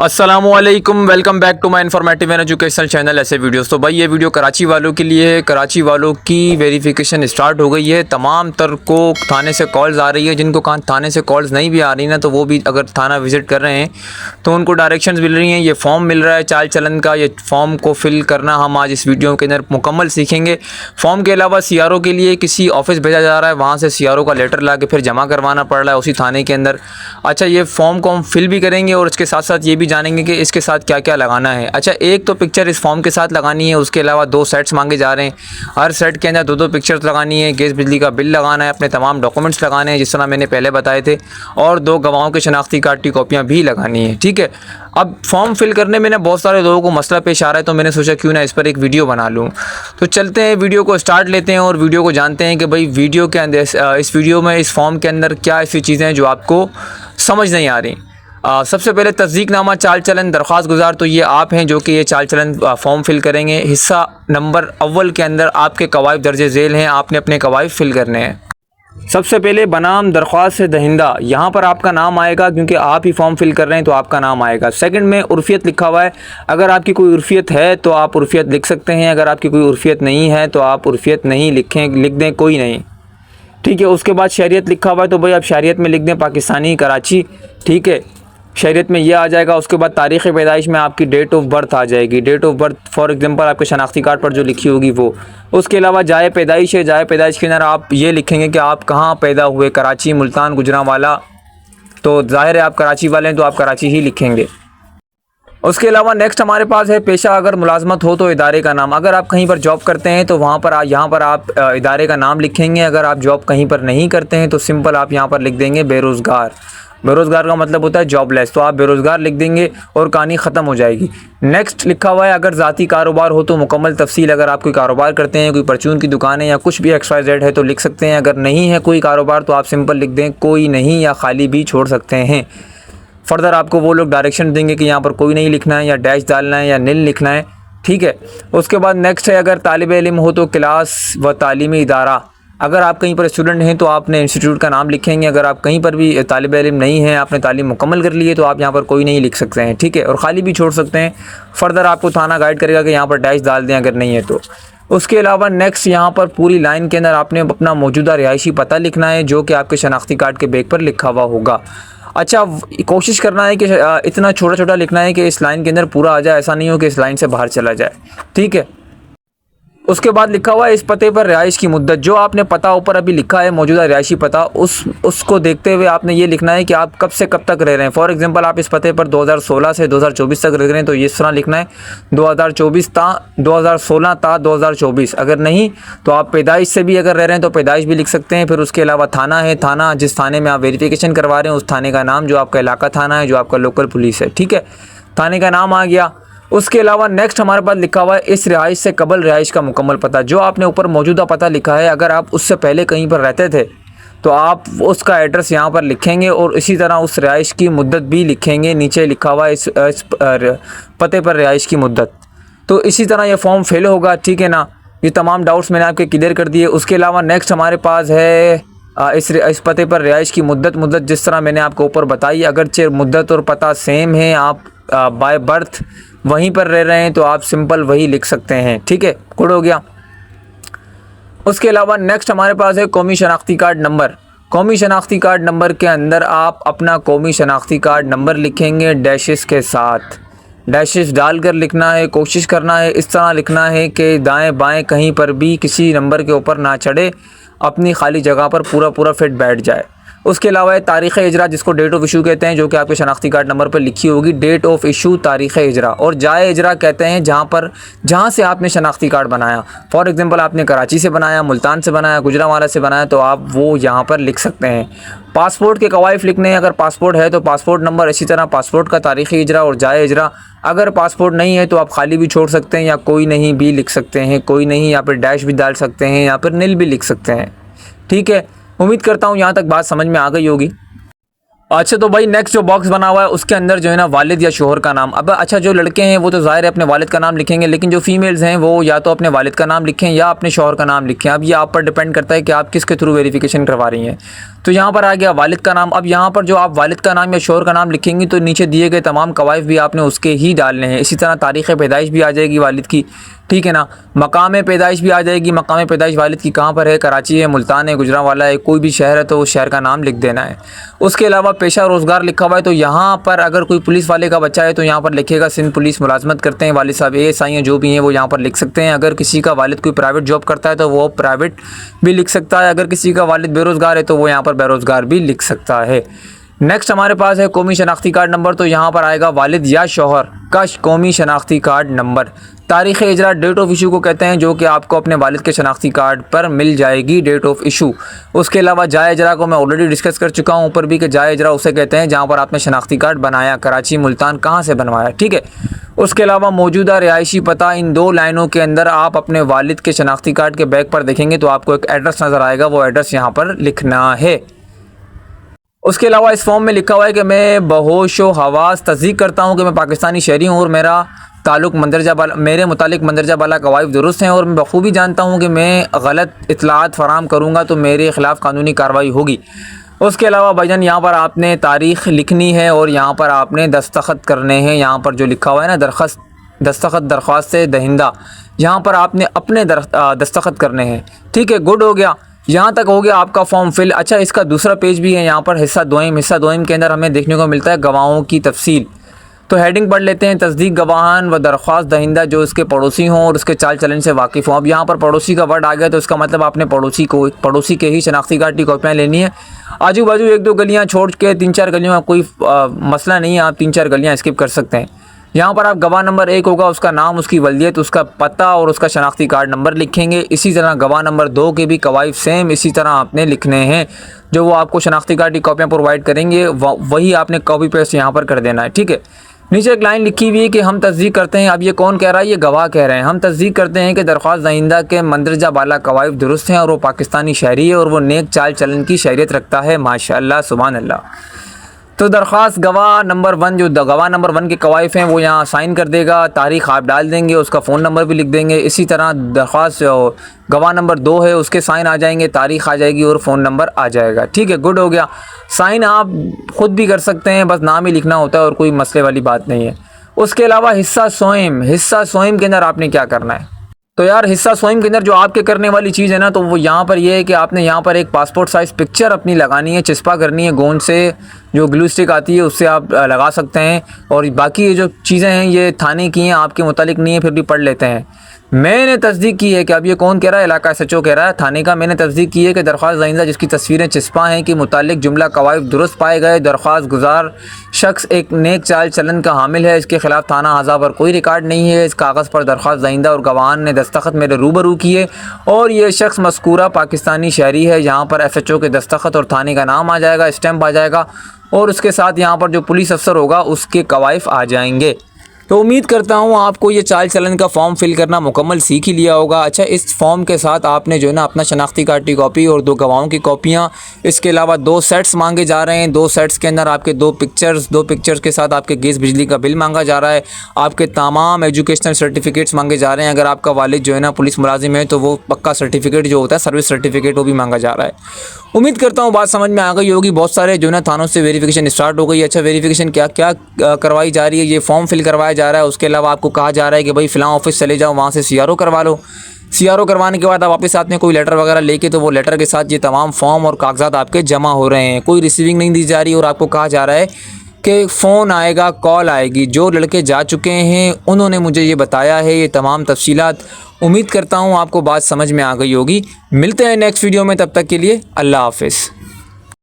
अस्सलामुअलैकुम, welcome back to my informative and educational channel ऐसे videos. तो भाई ये वीडियो कराची वालों के लिए है। कराची वालों की वेरिफिकेशन स्टार्ट हो गई है। तमाम तर को थाने से कॉल्स आ रही है। जिनको थाने से कॉल्स नहीं भी आ रही ना, तो वो भी अगर थाना विज़िट कर रहे हैं तो उनको डायरेक्शंस मिल रही हैं। ये फॉर्म मिल रहा है चाल चलन का। ये फॉर्म को फिल करना हम आज इस वीडियो के अंदर मुकम्मल सीखेंगे। फॉर्म के अलावा CRO के लिए किसी ऑफिस भेजा जा रहा है, वहाँ से CRO का लेटर ला के फिर जमा करवाना पड़ रहा है उसी थाने के अंदर। अच्छा, ये फॉर्म को हम फिल भी करेंगे और इसके साथ साथ ये भी जानेंगे कि इसके साथ क्या क्या लगाना है। अच्छा, एक तो पिक्चर इस फॉर्म के साथ लगानी है, उसके अलावा 2 सेट्स मांगे जा रहे हैं। हर सेट के अंदर 2-2 पिक्चर्स लगानी है। गैस बिजली का बिल लगाना है, अपने तमाम डॉक्यूमेंट्स लगाने हैं जिस तरह मैंने पहले बताए थे, और 2 गवाहों के शनाख्ती कार्ड की कॉपियाँ भी लगानी है। ठीक है, अब फॉर्म फिल करने में ना बहुत सारे लोगों को मसला पेश आ रहा है, तो मैंने सोचा क्यों ना इस पर एक वीडियो बना लूँ। तो चलते हैं, वीडियो को स्टार्ट लेते हैं और वीडियो को जानते हैं कि भाई वीडियो के अंदर इस वीडियो में इस फॉर्म के अंदर क्या ऐसी चीज़ें हैं जो आपको समझ नहीं आ रही। सबसे पहले तस्दीकनामा चाल चलन दरख्वास्त गुजार, तो ये आप हैं जो कि ये चाल चलन फॉर्म फिल करेंगे। हिस्सा नंबर अव्वल के अंदर आपके कवायद दर्ज झेल हैं, आपने अपने कवायद फिल करने हैं। सबसे पहले बनाम दरख्वास्त से दहिंदा, यहाँ पर आपका नाम आएगा क्योंकि आप ही फॉर्म फिल कर रहे हैं तो आपका नाम आएगा। सेकंड में उर्फियत लिखा हुआ है, अगर आपकी कोई उर्फियत है तो आप उर्फियत लिख सकते हैं। अगर आपकी कोई उर्फियत नहीं है तो आप उर्फियत नहीं लिख दें, कोई नहीं। ठीक है, उसके बाद शरीयत लिखा हुआ है, तो भाई आप शरीयत में लिख दें पाकिस्तानी कराची। ठीक है, शरीयत में ये आ जाएगा। उसके बाद तारीख़ पैदाइश में आपकी डेट ऑफ बर्थ आ जाएगी। Date of birth for example आपके शनाख्ती कार्ड पर जो लिखी होगी वो। उसके अलावा जाए पैदाइश है, जाए पैदाइश के अंदर आप ये लिखेंगे कि आप कहाँ पैदा हुए, कराची, मुल्तान, गुजरांवाला। तो जाहिर है आप कराची वाले हैं तो आप कराची ही लिखेंगे। उसके अलावा नेक्स्ट हमारे पास है पेशा, अगर मुलाजमत हो तो इदारे का नाम। अगर आप कहीं पर जॉब करते हैं तो वहाँ पर यहाँ पर आप इदारे का नाम लिखेंगे। अगर आप जॉब कहीं पर नहीं करते हैं तो सिंपल आप यहाँ पर लिख देंगे बेरोज़गार। बेरोज़गार का मतलब होता है जॉबलेस, तो आप बेरोज़गार लिख देंगे और कहानी ख़त्म हो जाएगी। नेक्स्ट लिखा हुआ है, अगर ज़ाती कारोबार हो तो मुकम्मल तफसील। अगर आप कोई कारोबार करते हैं, कोई परचून की दुकान है या कुछ भी XYZ है तो लिख सकते हैं। अगर नहीं है कोई कारोबार तो आप सिंपल लिख दें कोई नहीं, या खाली भी छोड़ सकते हैं। फर्दर आपको वो लोग डायरेक्शन देंगे कि यहाँ पर कोई नहीं लिखना है, या डैश डालना है, या नील लिखना है। ठीक है, उसके बाद नेक्स्ट है, अगर तालिब इल्म हो तो क्लास व तालीमी इदारा। अगर आप कहीं पर स्टूडेंट हैं तो आपने इंस्टीट्यूट का नाम लिखेंगे। अगर आप कहीं पर भी तालिब इल्म नहीं हैं, आपने तालीम मुकम्मल कर ली है, तो आप यहाँ पर कोई नहीं लिख सकते हैं। ठीक है, और ख़ाली भी छोड़ सकते हैं। फर्दर आपको थाना गाइड करेगा कि यहाँ पर डैश डाल दें अगर नहीं है तो। उसके अलावा नेक्स्ट यहाँ पर पूरी लाइन के अंदर आपने अपना मौजूदा रिहायशी पता लिखना है जो कि आपके शनाख्ती कार्ड के बैग पर लिखा हुआ होगा। अच्छा, कोशिश करना है कि इतना छोटा छोटा लिखना है कि इस लाइन के अंदर पूरा आ जाए, ऐसा नहीं हो कि इस लाइन से बाहर चला जाए। ठीक है, उसके बाद लिखा हुआ है इस पते पर रिहाइश की मुद्दत। जो आपने पता ऊपर अभी लिखा है मौजूदा रिहायशी पता, उसको देखते हुए आपने ये लिखना है कि आप कब से कब तक रह रहे हैं। फॉर एग्जांपल आप इस पते पर 2016 से 2024 तक रह रहे हैं तो इस तरह लिखना है 2016 ता 2024। अगर नहीं तो आप पैदाइश से भी अगर रह रहे हैं तो पैदाइश भी लिख सकते हैं। फिर उसके अलावा थाना है, थाना जिस थाने में आप वेरिफिकेशन करवा रहे हैं उस थाने का नाम, जो आपका इलाका थाना है, जो आपका लोकल पुलिस है। ठीक है, थाने का नाम आ गया। उसके अलावा नेक्स्ट हमारे पास लिखा हुआ है इस रिहाइश से कबल रिहाइश का मुकम्मल पता। जो आपने ऊपर मौजूदा पता लिखा है, अगर आप उससे पहले कहीं पर रहते थे तो आप उसका एड्रेस यहाँ पर लिखेंगे और इसी तरह उस रिहाइश की मुद्दत भी लिखेंगे। नीचे लिखा हुआ है इस पते पर रिहाइश की मुद्दत। तो इसी तरह ये फॉर्म फिल होगा। ठीक है ना, ये तमाम डाउट्स मैंने आपके क्लियर कर दिए। उसके अलावा नेक्स्ट हमारे पास है इस पते पर रिहाइश की मुद्दत जिस तरह मैंने आपको ऊपर बताई। अगरचे मुद्दत और पता सेम है, आप बाय बर्थ वहीं पर रह रहे हैं तो आप सिंपल वही लिख सकते हैं। ठीक है, गुड हो गया। उसके अलावा नेक्स्ट हमारे पास है कौमी शनाख्ती कार्ड नंबर। कौमी शनाख्ती कार्ड नंबर के अंदर आप अपना कौमी शनाख्ती कार्ड नंबर लिखेंगे डैशेस के साथ। डैशेस डालकर लिखना है, कोशिश करना है इस तरह लिखना है कि दाएं बाएं कहीं पर भी किसी नंबर के ऊपर ना चढ़े, अपनी खाली जगह पर पूरा फिट बैठ जाए। उसके अलावा है तारीख़ इजरा, जिसको डेट ऑफ इशू कहते हैं, जो कि आपके शनाख्ती कार्ड नंबर पर लिखी होगी। डेट ऑफ इशू, तारीख़ इजरा। और जाए इजरा कहते हैं जहाँ से आपने शनाख्ती कार्ड बनाया। फॉर एग्जांपल आपने कराची से बनाया, मुल्तान से बनाया, गुजरांवाला से बनाया, तो आप वो यहाँ पर लिख सकते हैं। पासपोर्ट के कवायद लिखने हैं, अगर पासपोर्ट है तो पासपोर्ट नंबर, इसी तरह पासपोर्ट का तारीख़ इजरा और जाए इजरा। अगर पासपोर्ट नहीं है तो आप खाली भी छोड़ सकते हैं या कोई नहीं भी लिख सकते हैं। कोई नहीं, या फिर डैश भी डाल सकते हैं, या फिर नील भी लिख सकते हैं। ठीक है, उम्मीद करता हूँ यहाँ तक बात समझ में आ गई होगी। अच्छा, तो भाई नेक्स्ट जो बॉक्स बना हुआ है उसके अंदर जो है ना वालिद या शोहर का नाम। अब अच्छा, जो लड़के हैं वो तो ज़ाहिर है अपने वालिद का नाम लिखेंगे, लेकिन जो फीमेल्स हैं वो या तो अपने वालिद का नाम लिखें या अपने शोहर का नाम लिखें। अब ये आप पर डिपेंड करता है कि आप किसके थ्रू वेरिफिकेशन करवा रही हैं। तो यहाँ पर आ गया वालिद का नाम। अब यहाँ पर जो आप वालिद का नाम या शोहर का नाम लिखेंगे तो नीचे दिए गए तमाम कवाइफ भी आपने उसके ही डालने हैं। इसी तरह तारीख़ पैदाइश भी आ जाएगी वालिद की, ठीक है ना। मकाम पैदाइश भी आ जाएगी, मकाम पैदाइश वालिद की कहाँ पर है, कराची है, मुल्तान है, गुजरांवाला है, कोई भी शहर है तो उस शहर का नाम लिख देना है। उसके अलावा पेशा रोज़गार लिखा हुआ है तो यहाँ पर अगर कोई पुलिस वाले का बच्चा है तो यहाँ पर लिखेगा सिंध पुलिस मुलाजमत करते हैं, वालिद साहब ASI हैं, जो भी हैं वो यहाँ पर लिख सकते हैं। अगर किसी का वालिद कोई प्राइवेट जॉब करता है तो वो प्राइवेट भी लिख सकता है। अगर किसी का वालिद बेरोज़गार है तो वो यहाँ पर बेरोज़गार भी लिख सकता है। नेक्स्ट हमारे पास है कौमी शनाख्ती कार्ड नंबर। तो यहाँ पर आएगा वालिद या शौहर का कौमी शनाख्ती कार्ड नंबर। तारीख़ इजरा डेट ऑफ इशू को कहते हैं, जो कि आपको अपने वालिद के शनाख्ती कार्ड पर मिल जाएगी, डेट ऑफ इशू। उसके अलावा जाए इजरा को मैं ऑलरेडी डिस्कस कर चुका हूँ ऊपर भी कि जाए इजरा उसे कहते हैं जहाँ पर आपने शनाख्ती कार्ड बनाया, कराची, मुल्तान कहाँ से बनवाया, ठीक है। उसके अलावा मौजूदा रिहायशी पता, इन 2 लाइनों के अंदर आप अपने वालिद के शनाख्ती कार्ड के बैक पर देखेंगे तो आपको एक एड्रेस नज़र आएगा, वो एड्रेस यहाँ पर लिखना है। उसके अलावा इस फॉर्म में लिखा हुआ है कि मैं बहोशो हवास तस्दीक करता हूँ कि मैं पाकिस्तानी शहरी हूँ और मेरे मुतालिक मंदरजा बाला कवाइफ दुरुस्त हैं और मैं बखूबी जानता हूँ कि मैं गलत इतलात फराम करूँगा तो मेरे ख़िलाफ़ कानूनी कार्रवाई होगी। उसके अलावा भाईजान यहाँ पर आपने तारीख़ लिखनी है और यहाँ पर आपने दस्तखत करने हैं। यहाँ पर जो लिखा हुआ है ना दरख्वास्त दहिंदा, यहाँ पर आपने अपने दस्तखत करने हैं, ठीक है। गुड हो गया, यहाँ तक हो गया आपका फॉर्म फिल। अच्छा, इसका दूसरा पेज भी है यहाँ पर, हिस्सा दोइम के अंदर हमें देखने को मिलता है गवाहों की तफसील। तो हेडिंग पढ़ लेते हैं, तस्दीक गवाहान व दरख्वास्त दहिंदा जो उसके पड़ोसी हों और उसके चाल चलन से वाकिफ़ हों। अब यहाँ पर पड़ोसी का वर्ड आ गया तो इसका मतलब आपने पड़ोसी के ही शनाख्ती कार्ड की कॉपियाँ लेनी है। आजू बाजू 1-2 गलियाँ छोड़ के 3-4 गलियों में कोई मसला नहीं है, आप 3-4 गलियाँ स्किप कर सकते हैं। यहाँ पर आप गवाह नंबर 1 होगा, उसका नाम, उसकी वल्दियत, उसका पता और उसका शनाख्ती कार्ड नंबर लिखेंगे। इसी तरह गवाह नंबर 2 के भी कवाइफ सेम इसी तरह आपने लिखने हैं। जो वो आपको शनाख्ती कार्ड की कॉपियाँ प्रोवाइड करेंगे वही आपने कॉपी पेस्ट यहाँ पर कर देना है, ठीक है। नीचे एक लाइन लिखी हुई है कि हम तस्दीक करते हैं। अब ये कौन कह रहा है, ये गवाह कह रहे हैं। हम तस्दीक करते हैं कि दरख्वास्त दहिंदा के मंदरजा बाला कवाइफ दुरुस्त हैं और वो पाकिस्तानी शहरी है और वो नेक चाल चलन की शहरियत रखता है, माशाअल्लाह, सुभान अल्लाह। तो दरख्वास्त गवाह नंबर 1 जो गवाह नंबर 1 के कवाइफ हैं वो यहाँ साइन कर देगा, तारीख़ आप डाल देंगे, उसका फ़ोन नंबर भी लिख देंगे। इसी तरह दरख्वास्त गवाह नंबर 2 है, उसके साइन आ जाएंगे, तारीख़ आ जाएगी और फ़ोन नंबर आ जाएगा, ठीक है। गुड हो गया। साइन आप ख़ुद भी कर सकते हैं, बस नाम ही लिखना होता है और कोई मसले वाली बात नहीं है। उसके अलावा हिस्सा सोइम के अंदर आपने क्या करना है, तो यार हिस्सा सोइम के अंदर जो आपके करने वाली चीज़ है ना, तो वो यहाँ पर ये है कि आपने यहाँ पर एक पासपोर्ट साइज़ पिक्चर अपनी लगानी है, चिस्पा करनी है, गोंद से जो ग्लू स्टिक आती है उससे आप लगा सकते हैं। और बाकी ये जो चीज़ें हैं ये थाने की हैं, आपके मुतालिक नहीं है, फिर भी पढ़ लेते हैं। मैंने तस्दीक की है कि अब ये कौन कह रहा है, इलाका SHO कह रहा है, थाने का। मैंने तस्दीक की है कि दरख्वास्त दहिंदा जिसकी तस्वीरें चिस्पा हैं कि मुतालिक जुमला कवाइफ दुरुस्त पाए गए, दरख्वास्त गुजार शख्स एक नेक चाल चलन का हामिल है, इसके ख़िलाफ़ थाना आज़ा पर कोई रिकॉर्ड नहीं है। इस कागज़ पर दरख्वास्त दहिंदा और गवाहान ने दस्तखत मेरे रूबरू किए और ये शख्स मज़कूरा पाकिस्तानी शहरी है। यहाँ पर SHO के दस्तखत और थाने का नाम आ जाएगा, स्टैम्प आ जाएगा और उसके साथ यहाँ पर जो पुलिस अफसर होगा उसके कवाइफ आ जाएंगे। तो उम्मीद करता हूँ आपको ये चाल चलन का फॉर्म फिल करना मुकम्मल सीख ही लिया होगा। अच्छा, इस फॉर्म के साथ आपने जो है ना अपना शनाख्ती कार्ड की कॉपी और 2 गवाहों की कॉपियाँ, इसके अलावा 2 सेट्स मांगे जा रहे हैं। 2 सेट्स के अंदर आपके 2 पिक्चर्स के साथ आपके गैस बिजली का बिल मांगा जा रहा है। आपके तमाम एजुकेशनल सर्टिफिकेट्स मांगे जा रहे हैं। अगर आपका वालिद जो है ना पुलिस मुलाजिम है तो वो पक्का सर्टिफिकेट जो होता है, सर्विस सर्टिफिकेट, वो भी मांगा जा रहा है। उम्मीद करता हूँ बात समझ में आ गई होगी। बहुत सारे जो ना थानों से वेरिफिकेशन स्टार्ट हो गई। अच्छा, वेरिफिकेशन क्या क्या करवाई जा रही है, ये फॉर्म फिल करवाया जा रहा है। उसके अलावा आपको कहा जा रहा है कि भाई फ़िलहाल ऑफिस चले जाओ, वहाँ से CRO करवा लो। CRO करवाने के बाद आप वापस साथ में कोई लेटर वगैरह लेके, तो वो लेटर के साथ ये तमाम फॉर्म और कागजात आपके जमा हो रहे हैं। कोई रिसीविंग नहीं दी जा रही और आपको कहा जा रहा है कि फ़ोन आएगा, कॉल आएगी। जो लड़के जा चुके हैं उन्होंने मुझे ये बताया है, ये तमाम तफसीलात। उम्मीद करता हूँ आपको बात समझ में आ गई होगी। मिलते हैं नेक्स्ट वीडियो में, तब तक के लिए अल्लाह हाफ़िज़।